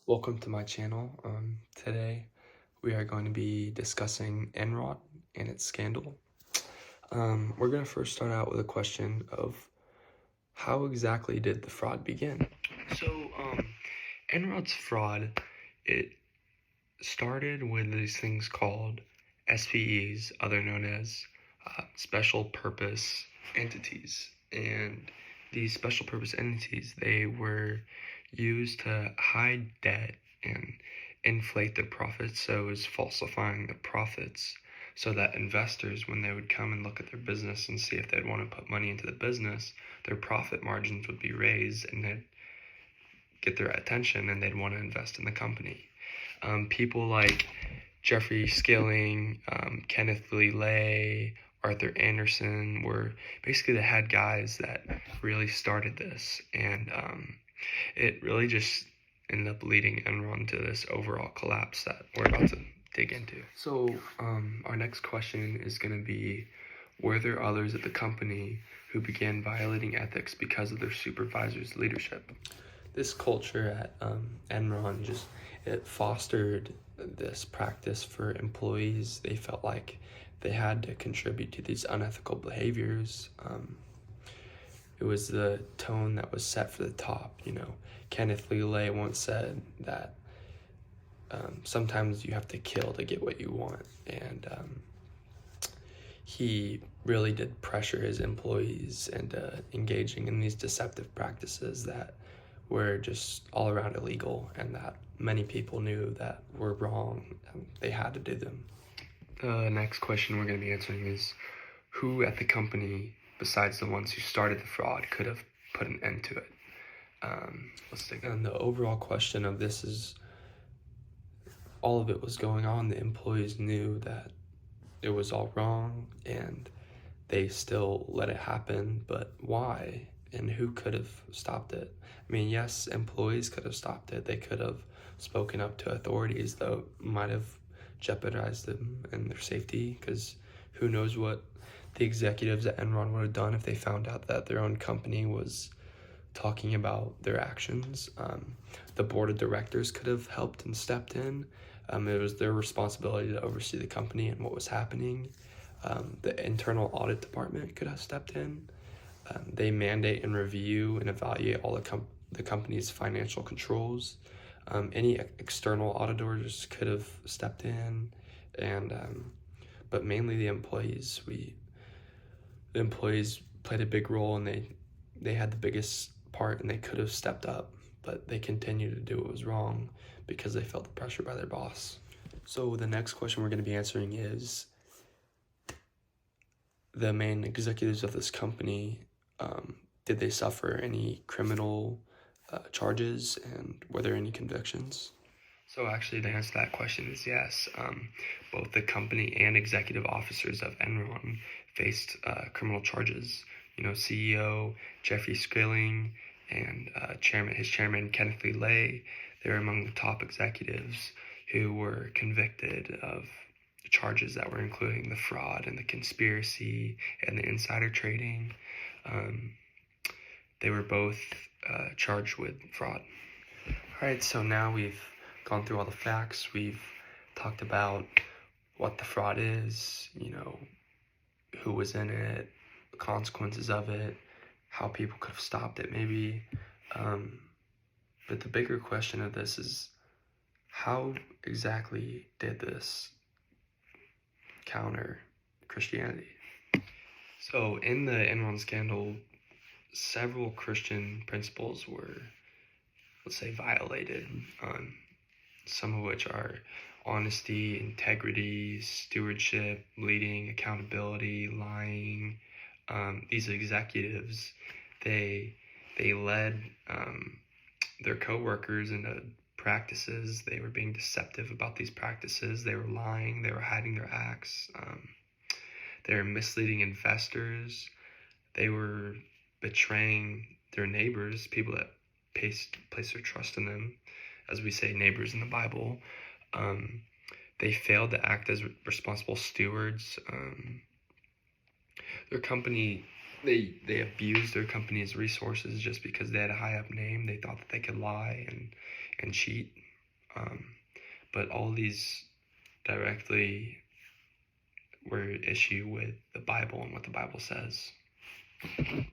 Welcome to my channel. Today we are going to be discussing Enron and its scandal. We're going to first start out with a question of how exactly did the fraud begin? So, Enron's fraud, it started with these things called SPEs, other known as special purpose entities. And these special purpose entities, they were used to hide debt and inflate the profits, so it was falsifying the profits so that investors, when they would come and look at their business and see if they'd want to put money into the business, their profit margins would be raised and they'd get their attention and they'd want to invest in the company. People like Jeffrey Skilling, Kenneth Lee Lay, Arthur Anderson were basically the head guys that really started this, and it really just ended up leading Enron to this overall collapse that we're about to dig into. So our next question is going to be, were there others at the company who began violating ethics because of their supervisor's leadership? This culture at Enron it fostered this practice for employees. They felt like they had to contribute to these unethical behaviors. It was the tone that was set for the top. Kenneth Lee Lay once said that sometimes you have to kill to get what you want, and he really did pressure his employees into engaging in these deceptive practices that were just all around illegal and that many people knew that were wrong and they had to do them. The next question we're going to be answering is, who at the company, besides the ones who started the fraud, could have put an end to it? Let's take that. And the overall question of this is, all of it was going on. The employees knew that it was all wrong and they still let it happen, but why? And who could have stopped it? I mean, yes, employees could have stopped it. They could have spoken up to authorities, though it might have jeopardized them and their safety, because who knows what the executives at Enron would have done if they found out that their own company was talking about their actions. The board of directors could have helped and stepped in. It was their responsibility to oversee the company and what was happening. The internal audit department could have stepped in. They mandate and review and evaluate all the company's financial controls. Any external auditors could have stepped in, and but mainly the employees. The employees played a big role, and they had the biggest part, and they could have stepped up, but they continued to do what was wrong because they felt the pressure by their boss. So the next question we're going to be answering is, the main executives of this company, did they suffer any criminal charges, and were there any convictions? So actually, the answer to that question is yes. Both the company and executive officers of Enron faced criminal charges. CEO Jeffrey Skilling and his chairman Kenneth Lee Lay, they were among the top executives who were convicted of charges that were including the fraud and the conspiracy and the insider trading. They were both charged with fraud. All right, so now we've gone through all the facts. We've talked about what the fraud is, who was in it, the consequences of it, how people could have stopped it maybe. But the bigger question of this is, how exactly did this counter Christianity? So in the Enron Scandal, several Christian principles were, let's say, violated, some of which are honesty, integrity, stewardship, leading, accountability, lying. These executives, they led their coworkers into practices. They were being deceptive about these practices. They were lying. They were hiding their acts. They were misleading investors. They were betraying their neighbors, people that place their trust in them, as we say, neighbors in the Bible. They failed to act as responsible stewards. Their company, they abused their company's resources just because they had a high up name. They thought that they could lie and cheat. But all these directly were issue with the Bible and what the Bible says.